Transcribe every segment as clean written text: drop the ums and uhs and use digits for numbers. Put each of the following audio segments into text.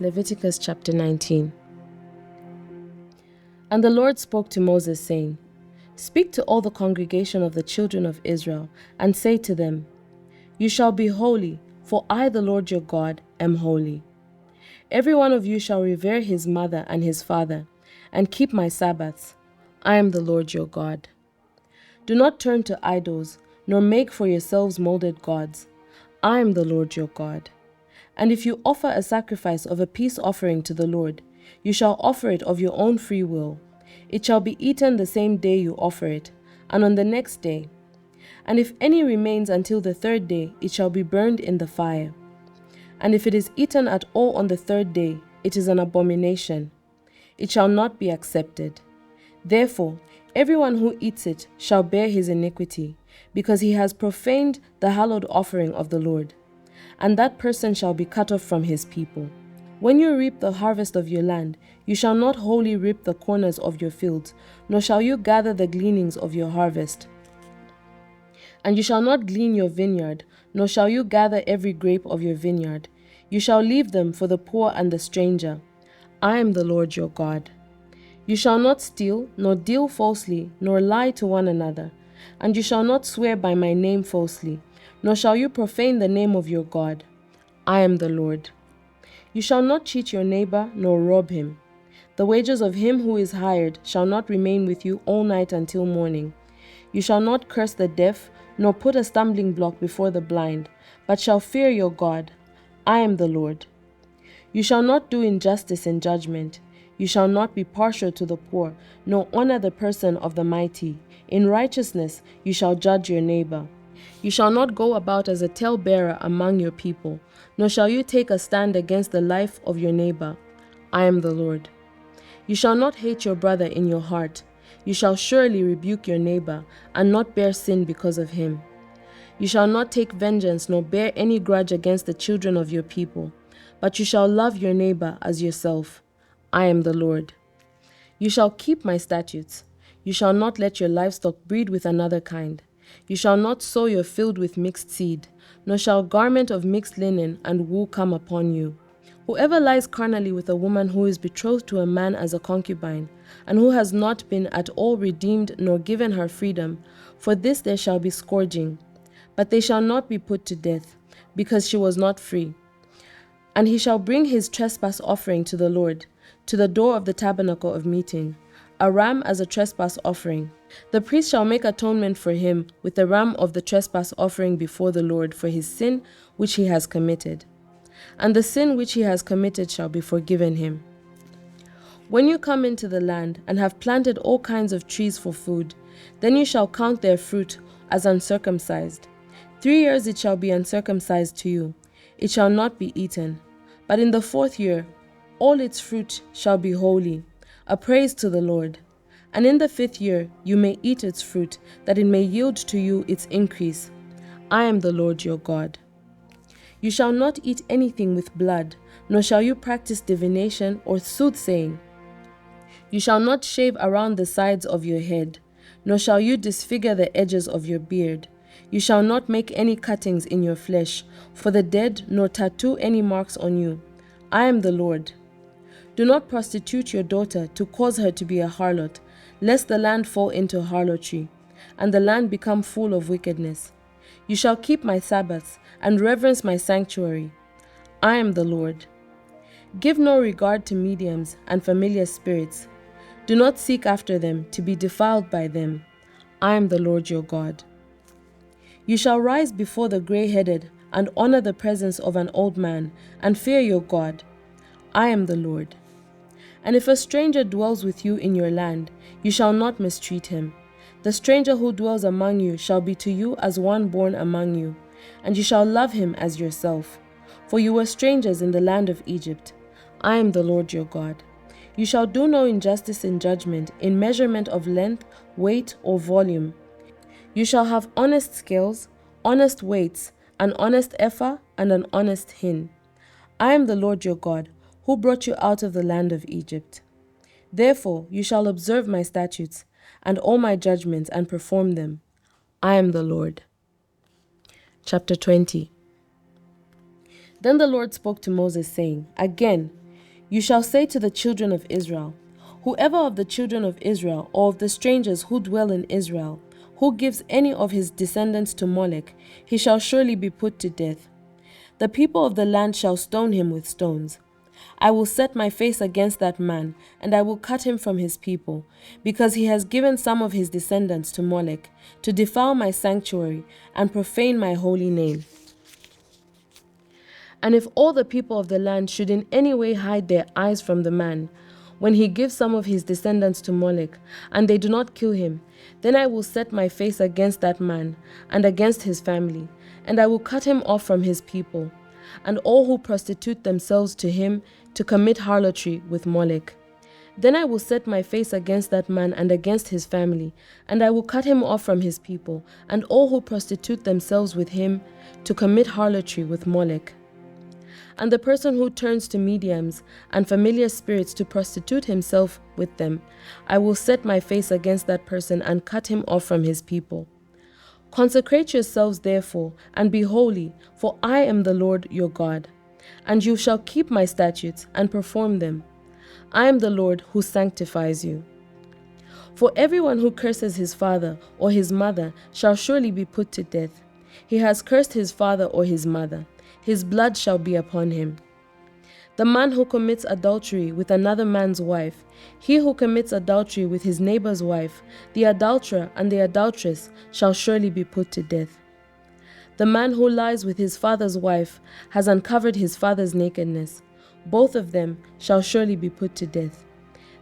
Leviticus chapter 19. And the Lord spoke to Moses, saying, Speak to all the congregation of the children of Israel, and say to them, You shall be holy, for I, the Lord your God, am holy. Every one of you shall revere his mother and his father, and keep my Sabbaths. I am the Lord your God. Do not turn to idols, nor make for yourselves molded gods. I am the Lord your God. And if you offer a sacrifice of a peace offering to the Lord, you shall offer it of your own free will. It shall be eaten the same day you offer it, and on the next day. And if any remains until the third day, it shall be burned in the fire. And if it is eaten at all on the third day, it is an abomination. It shall not be accepted. Therefore, everyone who eats it shall bear his iniquity, because he has profaned the hallowed offering of the Lord. And that person shall be cut off from his people. When you reap the harvest of your land, you shall not wholly reap the corners of your fields, nor shall you gather the gleanings of your harvest. And you shall not glean your vineyard, nor shall you gather every grape of your vineyard. You shall leave them for the poor and the stranger. I am the Lord your God. You shall not steal, nor deal falsely, nor lie to one another. And you shall not swear by my name falsely, nor shall you profane the name of your God. I am the Lord. You shall not cheat your neighbor, nor rob him. The wages of him who is hired shall not remain with you all night until morning. You shall not curse the deaf, nor put a stumbling block before the blind, but shall fear your God. I am the Lord. You shall not do injustice in judgment. You shall not be partial to the poor, nor honor the person of the mighty. In righteousness you shall judge your neighbor. You shall not go about as a talebearer among your people, nor shall you take a stand against the life of your neighbor. I am the Lord. You shall not hate your brother in your heart. You shall surely rebuke your neighbor, and not bear sin because of him. You shall not take vengeance, nor bear any grudge against the children of your people, but you shall love your neighbor as yourself. I am the Lord. You shall keep my statutes. You shall not let your livestock breed with another kind. You shall not sow your field with mixed seed, nor shall garment of mixed linen and wool come upon you. Whoever lies carnally with a woman who is betrothed to a man as a concubine, and who has not been at all redeemed nor given her freedom, for this there shall be scourging. But they shall not be put to death, because she was not free. And he shall bring his trespass offering to the Lord, to the door of the tabernacle of meeting, a ram as a trespass offering. The priest shall make atonement for him with the ram of the trespass offering before the Lord for his sin which he has committed. And the sin which he has committed shall be forgiven him. When you come into the land and have planted all kinds of trees for food, then you shall count their fruit as uncircumcised. 3 years it shall be uncircumcised to you. It shall not be eaten. But in the 4th year, all its fruit shall be holy, a praise to the Lord. And in the 5th year you may eat its fruit, that it may yield to you its increase. I am the Lord your God. You shall not eat anything with blood, nor shall you practice divination or soothsaying. You shall not shave around the sides of your head, nor shall you disfigure the edges of your beard. You shall not make any cuttings in your flesh for the dead, nor tattoo any marks on you. I am the Lord. Do not prostitute your daughter to cause her to be a harlot, lest the land fall into harlotry, and the land become full of wickedness. You shall keep my Sabbaths and reverence my sanctuary. I am the Lord. Give no regard to mediums and familiar spirits. Do not seek after them to be defiled by them. I am the Lord your God. You shall rise before the gray-headed and honor the presence of an old man and fear your God. I am the Lord. And if a stranger dwells with you in your land, you shall not mistreat him. The stranger who dwells among you shall be to you as one born among you, and you shall love him as yourself. For you were strangers in the land of Egypt. I am the Lord your God. You shall do no injustice in judgment, in measurement of length, weight, or volume. You shall have honest scales, honest weights, an honest ephah, and an honest hin. I am the Lord your God, who brought you out of the land of Egypt. Therefore you shall observe my statutes and all my judgments and perform them. I am the Lord. Chapter 20. Then the Lord spoke to Moses, saying, Again, You shall say to the children of Israel, whoever of the children of Israel or of the strangers who dwell in Israel, who gives any of his descendants to Molech, he shall surely be put to death. The people of the land shall stone him with stones. I will set my face against that man, and I will cut him from his people, because he has given some of his descendants to Molech, to defile my sanctuary and profane my holy name. And if all the people of the land should in any way hide their eyes from the man, when he gives some of his descendants to Molech, and they do not kill him, then I will set my face against that man, and against his family, and I will cut him off from his people, and all who prostitute themselves to him to commit harlotry with Molech. Then I will set my face against that man and against his family, and I will cut him off from his people, and all who prostitute themselves with him to commit harlotry with Molech. And the person who turns to mediums and familiar spirits to prostitute himself with them, I will set my face against that person and cut him off from his people. Consecrate yourselves therefore, and be holy, for I am the Lord your God. And you shall keep my statutes and perform them. I am the Lord who sanctifies you. For everyone who curses his father or his mother shall surely be put to death. He has cursed his father or his mother. His blood shall be upon him. The man who commits adultery with another man's wife, he who commits adultery with his neighbor's wife, the adulterer and the adulteress shall surely be put to death. The man who lies with his father's wife has uncovered his father's nakedness. Both of them shall surely be put to death.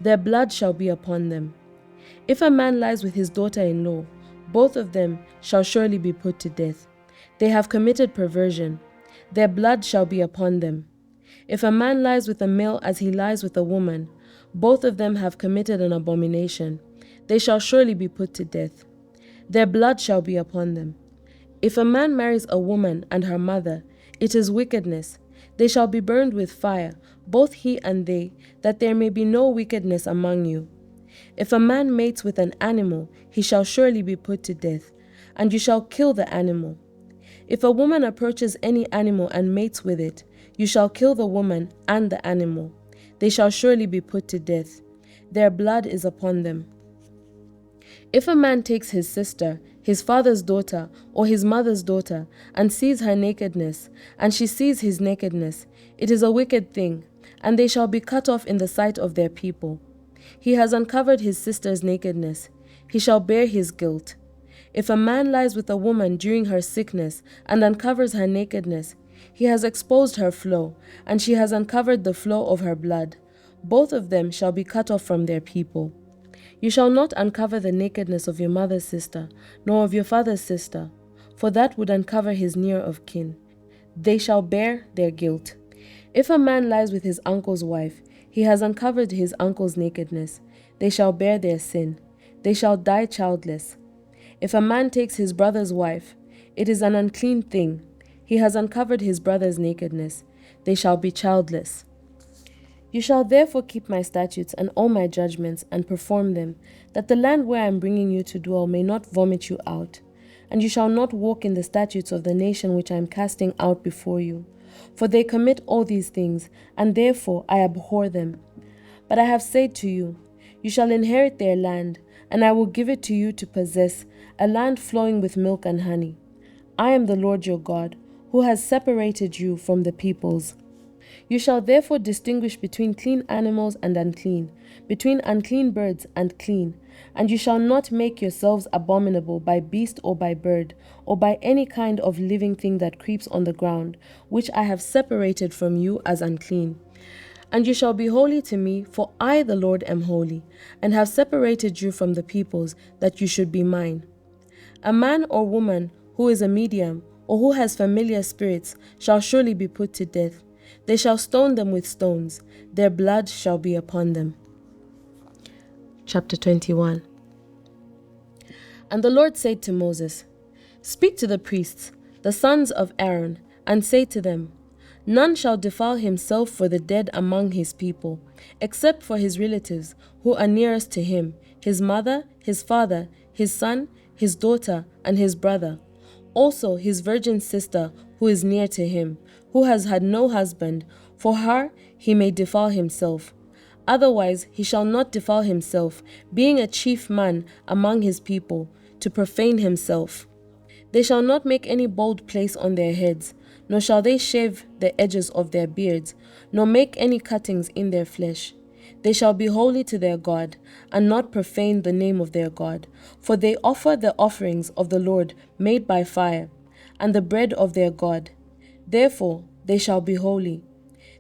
Their blood shall be upon them. If a man lies with his daughter-in-law, both of them shall surely be put to death. They have committed perversion. Their blood shall be upon them. If a man lies with a male as he lies with a woman, both of them have committed an abomination. They shall surely be put to death. Their blood shall be upon them. If a man marries a woman and her mother, it is wickedness. They shall be burned with fire, both he and they, that there may be no wickedness among you. If a man mates with an animal, he shall surely be put to death, and you shall kill the animal. If a woman approaches any animal and mates with it, you shall kill the woman and the animal. They shall surely be put to death. Their blood is upon them. If a man takes his sister, his father's daughter, or his mother's daughter, and sees her nakedness, and she sees his nakedness, it is a wicked thing, and they shall be cut off in the sight of their people. He has uncovered his sister's nakedness. He shall bear his guilt. If a man lies with a woman during her sickness and uncovers her nakedness, he has exposed her flow, and she has uncovered the flow of her blood. Both of them shall be cut off from their people. You shall not uncover the nakedness of your mother's sister, nor of your father's sister, for that would uncover his near of kin. They shall bear their guilt. If a man lies with his uncle's wife, he has uncovered his uncle's nakedness. They shall bear their sin. They shall die childless. If a man takes his brother's wife, it is an unclean thing. He has uncovered his brother's nakedness. They shall be childless. You shall therefore keep my statutes and all my judgments and perform them, that the land where I am bringing you to dwell may not vomit you out. And you shall not walk in the statutes of the nation which I am casting out before you. For they commit all these things, and therefore I abhor them. But I have said to you, you shall inherit their land, and I will give it to you to possess, a land flowing with milk and honey. I am the Lord your God, who has separated you from the peoples. You shall therefore distinguish between clean animals and unclean, between unclean birds and clean, and you shall not make yourselves abominable by beast or by bird, or by any kind of living thing that creeps on the ground, which I have separated from you as unclean. And you shall be holy to me, for I, the Lord, am holy, and have separated you from the peoples, that you should be mine. A man or woman who is a medium, or who has familiar spirits, shall surely be put to death. They shall stone them with stones. Their blood shall be upon them. Chapter 21. And the Lord said to Moses, Speak to the priests, the sons of Aaron, and say to them, None shall defile himself for the dead among his people, except for his relatives who are nearest to him, his mother, his father, his son, his daughter, and his brother. Also his virgin sister who is near to him, who has had no husband, for her he may defile himself. Otherwise he shall not defile himself, being a chief man among his people, to profane himself. They shall not make any bald place on their heads, nor shall they shave the edges of their beards, nor make any cuttings in their flesh. They shall be holy to their God, and not profane the name of their God, for they offer the offerings of the Lord made by fire, and the bread of their God. Therefore they shall be holy.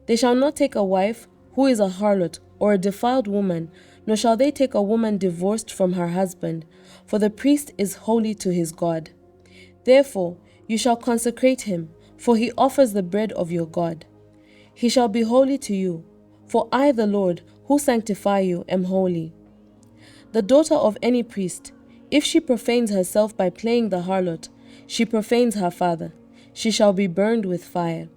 They shall not take a wife who is a harlot or a defiled woman, nor shall they take a woman divorced from her husband, for the priest is holy to his God. Therefore you shall consecrate him, for he offers the bread of your God. He shall be holy to you, for I, the Lord, who sanctify you, am holy. The daughter of any priest, if she profanes herself by playing the harlot, she profanes her father. She shall be burned with fire.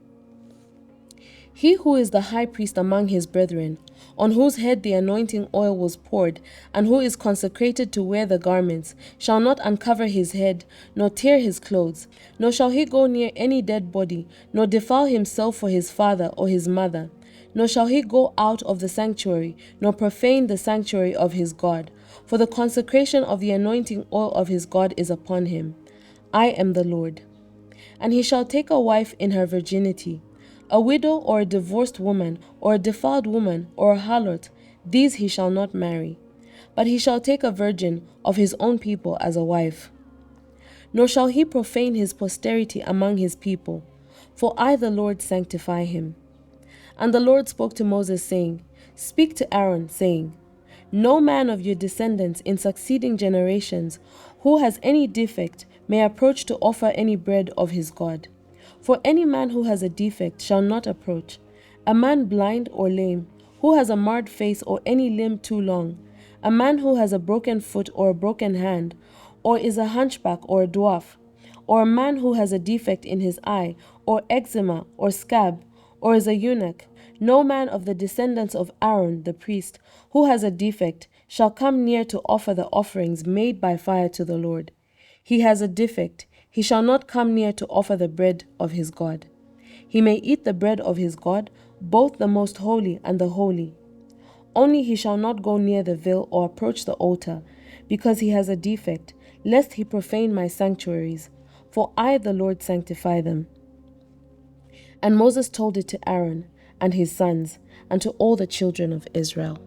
He who is the high priest among his brethren, on whose head the anointing oil was poured, and who is consecrated to wear the garments, shall not uncover his head, nor tear his clothes, nor shall he go near any dead body, nor defile himself for his father or his mother, nor shall he go out of the sanctuary, nor profane the sanctuary of his God, for the consecration of the anointing oil of his God is upon him. I am the Lord. And he shall take a wife in her virginity, a widow or a divorced woman, or a defiled woman, or a harlot, these he shall not marry. But he shall take a virgin of his own people as a wife. Nor shall he profane his posterity among his people, for I the Lord sanctify him. And the Lord spoke to Moses, saying, Speak to Aaron, saying, No man of your descendants in succeeding generations who has any defect may approach to offer any bread of his God. For any man who has a defect shall not approach, a man blind or lame, who has a marred face or any limb too long, a man who has a broken foot or a broken hand, or is a hunchback or a dwarf, or a man who has a defect in his eye, or eczema, or scab, or is a eunuch. No man of the descendants of Aaron the priest, who has a defect, shall come near to offer the offerings made by fire to the Lord. He has a defect, he shall not come near to offer the bread of his God. He may eat the bread of his God, both the most holy and the holy. Only he shall not go near the veil or approach the altar, because he has a defect, lest he profane my sanctuaries, for I the Lord sanctify them. And Moses told it to Aaron and his sons, and to all the children of Israel.